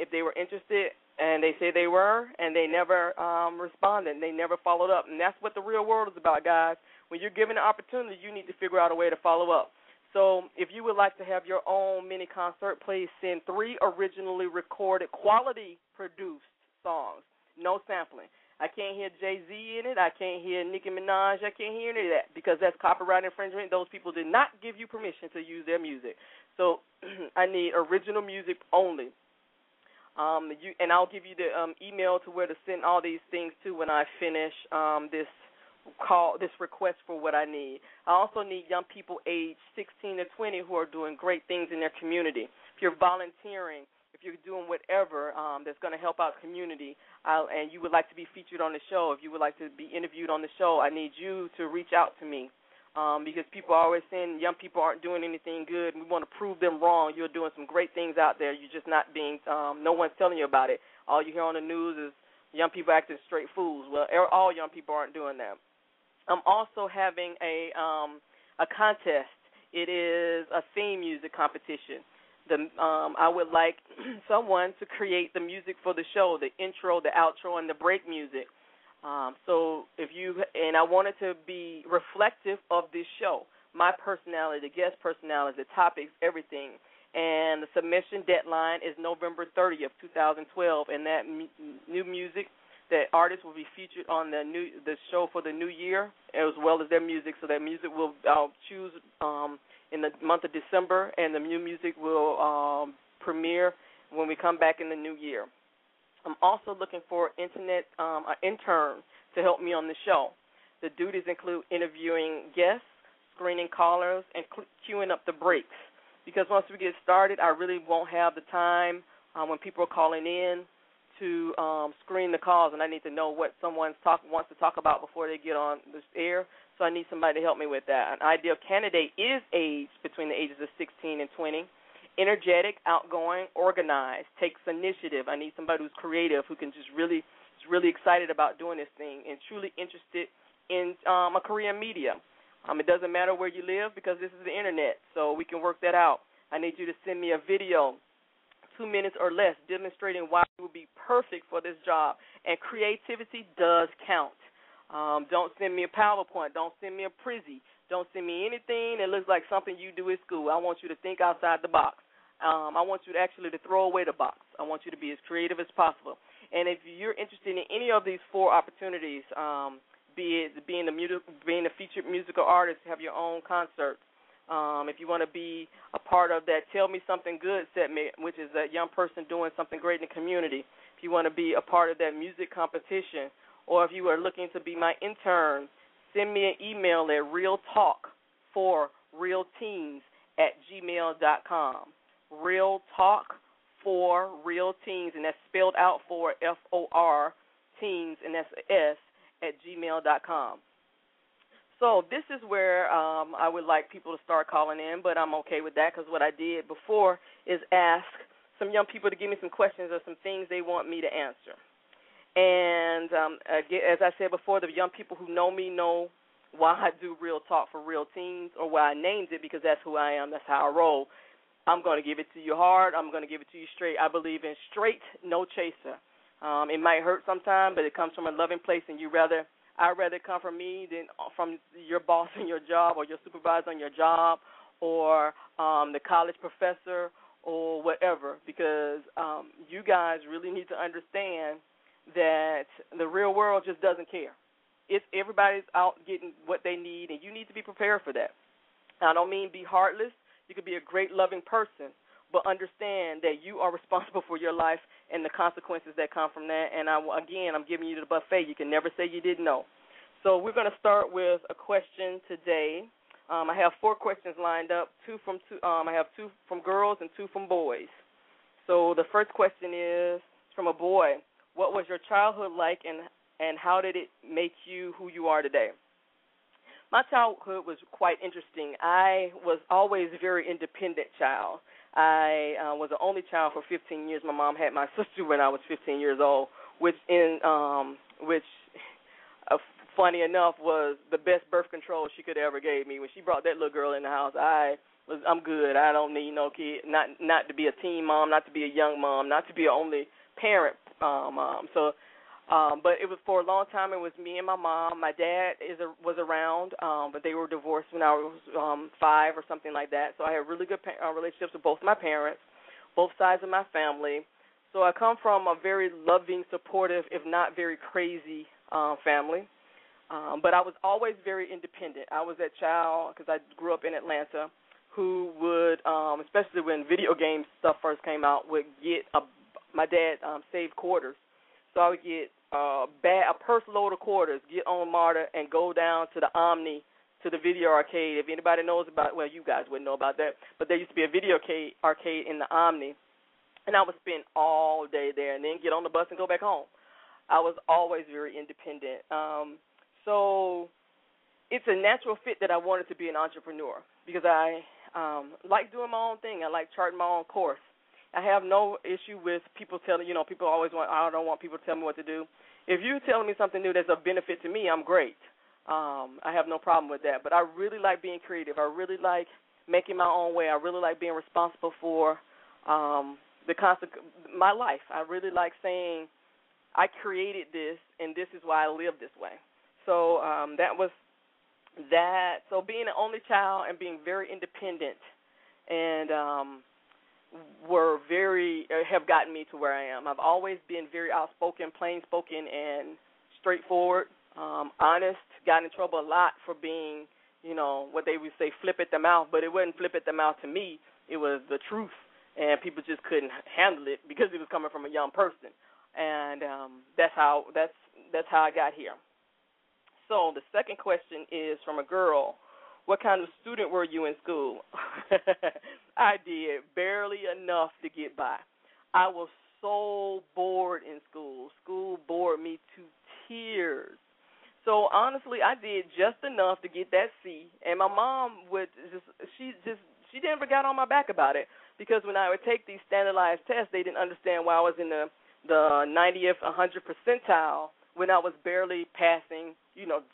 if they were interested, and they say they were, and they never responded. They never followed up. And that's what the real world is about, guys. When you're given an opportunity, you need to figure out a way to follow up. So if you would like to have your own mini concert, please send 3 originally recorded, quality-produced songs, no sampling. I can't hear Jay-Z in it. I can't hear Nicki Minaj. I can't hear any of that because that's copyright infringement. Those people did not give you permission to use their music. So I need original music only. And I'll give you the email to where to send all these things to when I finish this request for what I need. I also need young people aged 16 to 20 who are doing great things in their community. If you're volunteering, if you're doing whatever that's going to help out community, and you would like to be featured on the show, if you would like to be interviewed on the show, I need you to reach out to me because people are always saying young people aren't doing anything good. We want to prove them wrong. You're doing some great things out there. You're just not being no one's telling you about it. All you hear on the news is young people acting straight fools. Well, all young people aren't doing that. I'm also having a contest. It is a theme music competition. I would like someone to create the music for the show, the intro, the outro, and the break music. So I want it to be reflective of this show, my personality, the guest personality, the topics, everything. And the submission deadline is November 30th, 2012, and that new music, that artists will be featured on the show for the new year, as well as their music. So that music I'll choose in the month of December, and the new music will premiere when we come back in the new year. I'm also looking for an intern to help me on the show. The duties include interviewing guests, screening callers, and queuing up the breaks. Because once we get started, I really won't have the time when people are calling in to screen the calls, and I need to know what someone wants to talk about before they get on this air, so I need somebody to help me with that. An ideal candidate is aged between the ages of 16 and 20, energetic, outgoing, organized, takes initiative. I need somebody who's creative, who can is really excited about doing this thing and truly interested in a career in media. It doesn't matter where you live because this is the Internet, so we can work that out. I need you to send me a video, 2 minutes or less, demonstrating why you will be perfect for this job. And creativity does count. Don't send me a PowerPoint. Don't send me a Prezi. Don't send me anything that looks like something you do at school. I want you to think outside the box. I want you to actually throw away the box. I want you to be as creative as possible. And if you're interested in any of these 4 opportunities, be it being a featured musical artist, have your own concert. If you want to be a part of that Tell Me Something Good segment, which is a young person doing something great in the community. If you want to be a part of that music competition, or if you are looking to be my intern, send me an email at realtalkforrealteens@gmail.com. Realtalk for Real Teens, and that's spelled out for FOR Teens, and that's S at gmail.com. So this is where I would like people to start calling in, but I'm okay with that because what I did before is ask some young people to give me some questions or some things they want me to answer. And as I said before, the young people who know me know why I do Real Talk for Real Teens, or why I named it, because that's who I am, that's how I roll. I'm going to give it to you hard. I'm going to give it to you straight. I believe in straight, no chaser. It might hurt sometimes, but it comes from a loving place, and I'd rather come from me than from your boss in your job, or your supervisor on your job, or the college professor, or whatever, because you guys really need to understand that the real world just doesn't care. Everybody's out getting what they need, and you need to be prepared for that. I don't mean be heartless. You could be a great, loving person, but understand that you are responsible for your life and the consequences that come from that. And, I'm giving you the buffet. You can never say you didn't know. So we're going to start with a question today. I have 4 questions lined up. I have 2 from girls and 2 from boys. So the first question is from a boy. What was your childhood like, and how did it make you who you are today? My childhood was quite interesting. I was always a very independent child. I was the only child for 15 years. My mom had my sister when I was 15 years old, which funny enough, was the best birth control she could ever gave me. When she brought that little girl in the house, I'm good. I don't need no kid. Not to be a teen mom, not to be a young mom, not to be an only parent mom. So. But it was for a long time. It was me and my mom. My dad was around, but they were divorced when I was 5 or something like that. So I had really good relationships with both my parents, both sides of my family. So I come from a very loving, supportive, if not very crazy family. But I was always very independent. I was that child, because I grew up in Atlanta, who would, especially when video game stuff first came out, would get my dad saved quarters. So I would get a purse load of quarters, get on MARTA, and go down to the Omni, to the video arcade. If anybody knows about, well, you guys wouldn't know about that, but there used to be a video arcade in the Omni, and I would spend all day there and then get on the bus and go back home. I was always very independent. So it's a natural fit that I wanted to be an entrepreneur, because I like doing my own thing. I like charting my own course. I have no issue with people telling, people always I don't want people to tell me what to do. If you're telling me something new that's of benefit to me, I'm great. I have no problem with that. But I really like being creative. I really like making my own way. I really like being responsible for my life. I really like saying I created this, and this is why I live this way. So that was that. So being an only child and being very independent and have gotten me to where I am. I've always been very outspoken, plain-spoken, and straightforward, honest. Got in trouble a lot for being, what they would say, flip at the mouth, but it wasn't flip at the mouth to me. It was the truth, and people just couldn't handle it because it was coming from a young person, and that's how I got here. So the second question is from a girl. What kind of student were you in school? I did barely enough to get by. I was so bored in school. School bored me to tears. So honestly, I did just enough to get that C, and my mom she never got on my back about it, because when I would take these standardized tests, they didn't understand why I was in the 90th, 100th percentile when I was barely passing,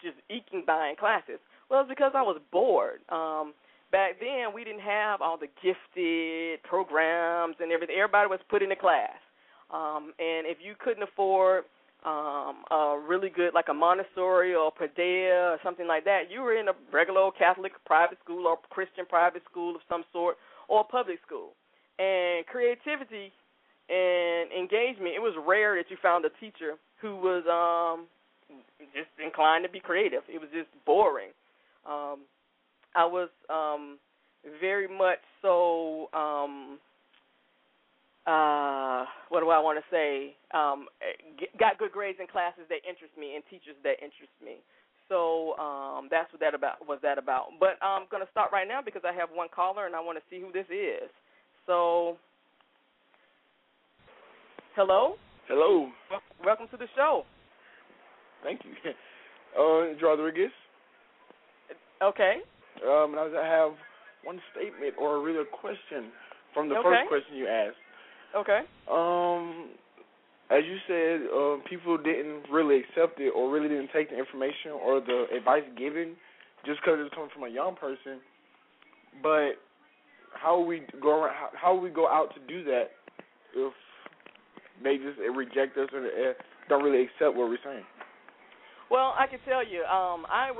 just eking by in classes. Well, it's because I was bored. Back then, we didn't have all the gifted programs and everything. Everybody was put in a class. And if you couldn't afford a really good, like a Montessori or Padea or something like that, you were in a regular old Catholic private school or Christian private school of some sort, or public school. And creativity and engagement, it was rare that you found a teacher who was just inclined to be creative. It was just boring. I was very much so, what do I want to say, got good grades in classes that interest me and teachers that interest me. So that's what that about. But I'm going to start right now because I have one caller and I want to see who this is. So Hello? Hello. Welcome to the show. Thank you. Rodriguez. Okay. I have one statement or really a question from the first question you asked. Okay. As you said, people didn't really accept it or really didn't take the information or the advice given just because it was coming from a young person. But how we go out to do that if they just reject us or don't really accept what we're saying? Well, I can tell you, I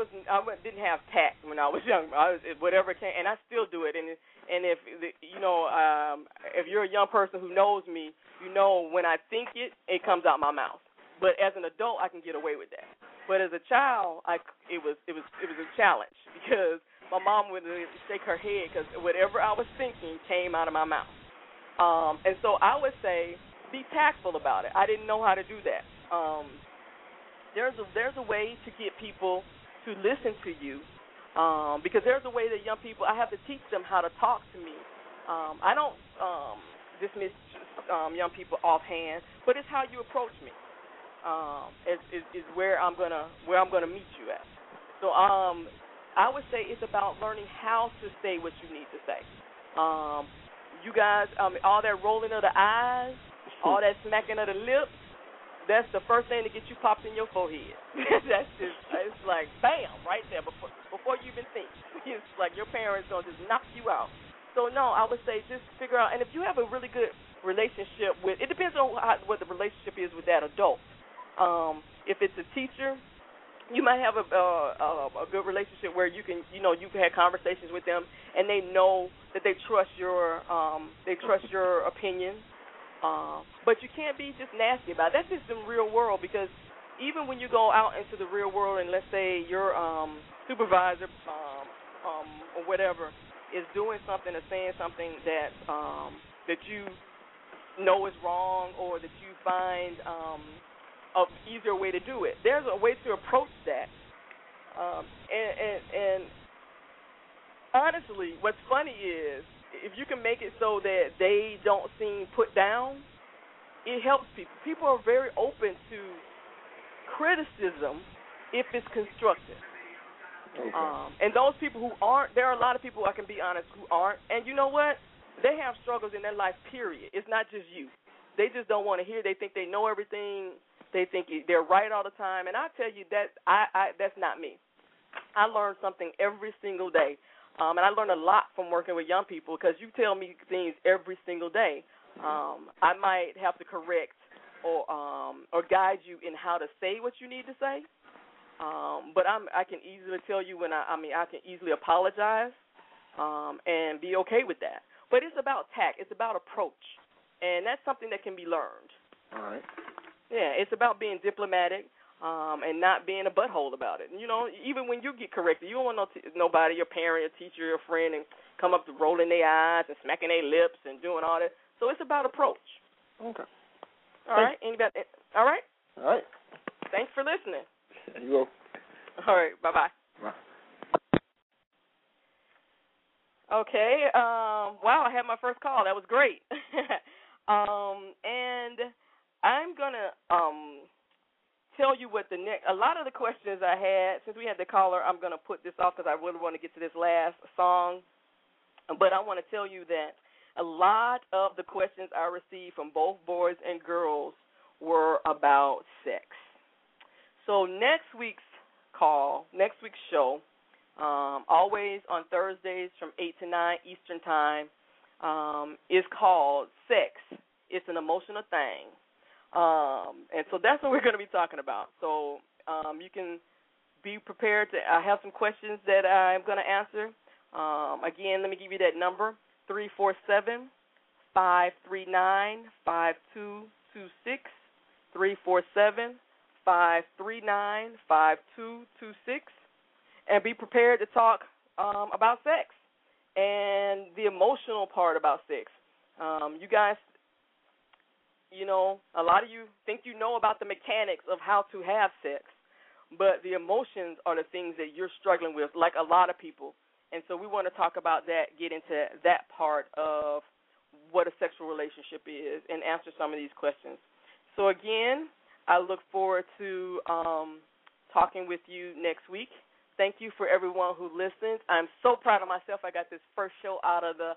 didn't have tact when I was young. Whatever came, and I still do it. And if if you're a young person who knows me, you know when I think it comes out my mouth. But as an adult, I can get away with that. But as a child, it was a challenge because my mom would shake her head because whatever I was thinking came out of my mouth. And so I would say, be tactful about it. I didn't know how to do that. There's a way to get people to listen to you because there's a way that young people, I have to teach them how to talk to me. I don't dismiss young people offhand, but it's how you approach me. Is where I'm gonna meet you at. So I would say it's about learning how to say what you need to say. You guys, all that rolling of the eyes, all that smacking of the lips, that's the first thing to get you popped in your forehead. It's like bam right there before you even think. It's like your parents gonna just knock you out. So no, I would say just figure out. And if you have a really good relationship with, it depends on what the relationship is with that adult. If it's a teacher, you might have a good relationship where you can, you've had conversations with them and they know that they trust your opinion. But you can't be just nasty about it. That's just the real world because even when you go out into the real world and let's say your supervisor or whatever is doing something or saying something that that you know is wrong or that you find an easier way to do it, there's a way to approach that. And honestly, what's funny is if you can make it so that they don't seem put down, it helps people. People are very open to criticism if it's constructive. Okay. And those people who aren't, there are a lot of people, I can be honest, who aren't. And you know what? They have struggles in their life, period. It's not just you. They just don't want to hear. They think they know everything. They think they're right all the time. And I tell you that that's not me. I learn something every single day. And I learn a lot from working with young people because you tell me things every single day. I might have to correct or guide you in how to say what you need to say. But I can easily tell you when I can easily apologize and be okay with that. But it's about tact. It's about approach. And that's something that can be learned. All right. Yeah, it's about being diplomatic. And not being a butthole about it. Even when you get corrected, you don't want nobody, your parent, your teacher, your friend, and come up to rolling their eyes and smacking their lips and doing all that. So it's about approach. Okay. All right. Anybody? All right. All right. Thanks for listening. You go. All right. Bye-bye. Bye. Okay. Wow, I had my first call. That was great. And I'm gonna tell you what a lot of the questions I had, since we had the caller, I'm going to put this off because I really want to get to this last song. But I want to tell you that a lot of the questions I received from both boys and girls were about sex. So next week's show, always on Thursdays from 8 to 9 Eastern Time, is called Sex. It's an Emotional Thing. And so that's what we're going to be talking about. So you can be prepared to I have some questions that I'm going to answer. Again, let me give you that number, 347-539-5226, 347-539-5226, and be prepared to talk about sex and the emotional part about sex. You guys, a lot of you think you know about the mechanics of how to have sex, but the emotions are the things that you're struggling with, like a lot of people. And so we want to talk about that, get into that part of what a sexual relationship is, and answer some of these questions. So again, I look forward to talking with you next week. Thank you for everyone who listens. I'm so proud of myself. I got this first show out of the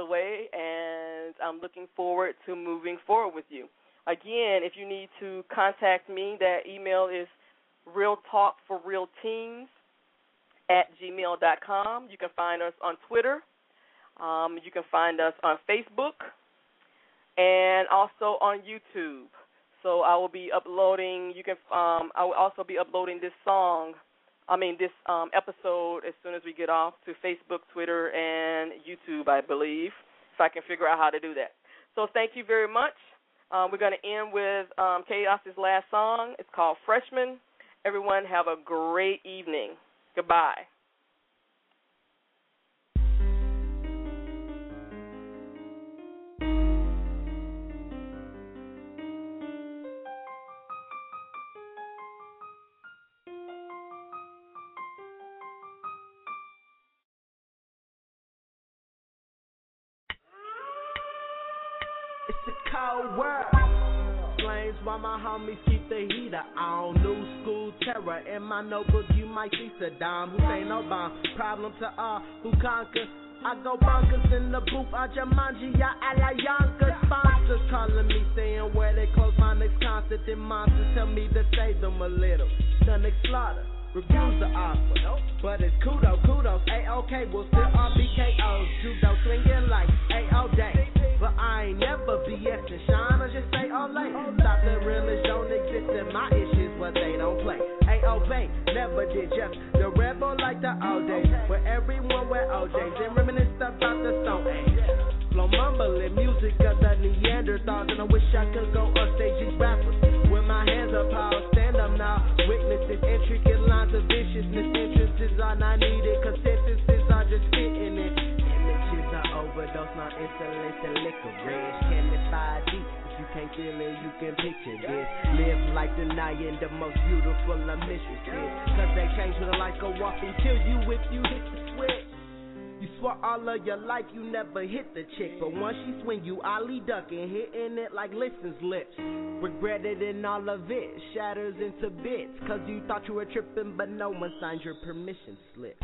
way, and I'm looking forward to moving forward with you. Again, if you need to contact me, that email is realtalkforrealteens@gmail.com. You can find us on Twitter. You can find us on Facebook and also on YouTube. So I will be uploading. I will also be uploading this episode as soon as we get off to Facebook, Twitter, and YouTube, I believe, if I can figure out how to do that. So thank you very much. We're going to end with Chaos's last song. It's called Freshman. Everyone have a great evening. Goodbye. It's a cold world. Flames while my homies keep the heater on. New school terror in my notebook. You might see Saddam Hussein no bomb. Problem to all who conquer. I go bonkers in the booth. I Jumanji, ya ala Yonkers. Sponsors calling me, saying where they close my next concert. Then monsters tell me to save them a little. The next slaughter. Refuse the offer, but it's kudos, A-OK, we'll still all be KOs. Judo swinging like A-O day, but I ain't never BS and shine, I just say Olay. Stop the realists don't exist in my issues, but they don't play. A-O-Bay, never did just the rebel like the old days, where everyone wear OJs and reminisce about the Stone Age. Flow mumbling music of the Neanderthals, and I wish I could go on stage these rappers with my hands up, I'll stand up now. Witnesses, intricate lines of viciousness, entrances are not needed, cause sentences are just fitting it. Images are overdose, not insolence and licorice. Can it 5D? If you can't feel it, you can picture this. Live like denying the most beautiful of mistresses, cause they change when the lights go off and kill you if you hit the switch. You swore all of your life you never hit the chick, but once she swing you ollie ducking, hitting it like Listen's lips. Regretted in all of it, shatters into bits, cause you thought you were tripping, but no one signed your permission slip.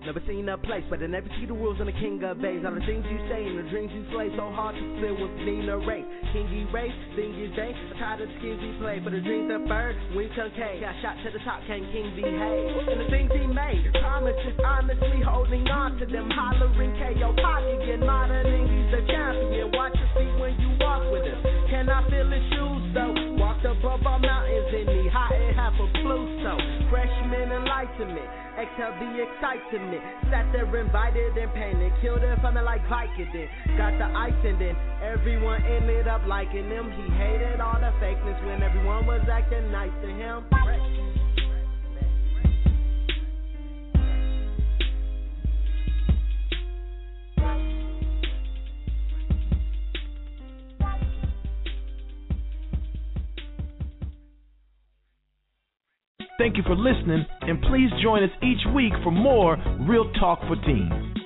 Never seen a place, but I never see the rules on the king of bays. All the things you say and the dreams you slay, so hard to fill with Nina Ray. Kingy Ray, thing is they, tired of the skins he played, but the dreams are bird, wings concave. Got shot to the top, can king behave? And the things he made, promises honestly holding on to them, hollering KO pocket, get modern and he's the champion. Watch your feet when you walk with him. Can I feel his shoes though? Walked above all mountains in me, hot and half a Pluto. Freshman enlightenment, exhale the excitement. Sat there invited and painted, killed him something like Vicodin. Got the ice and then everyone ended up liking him. He hated all the fakeness when everyone was acting nice to him. Thank you for listening, and please join us each week for more Real Talk for Teens.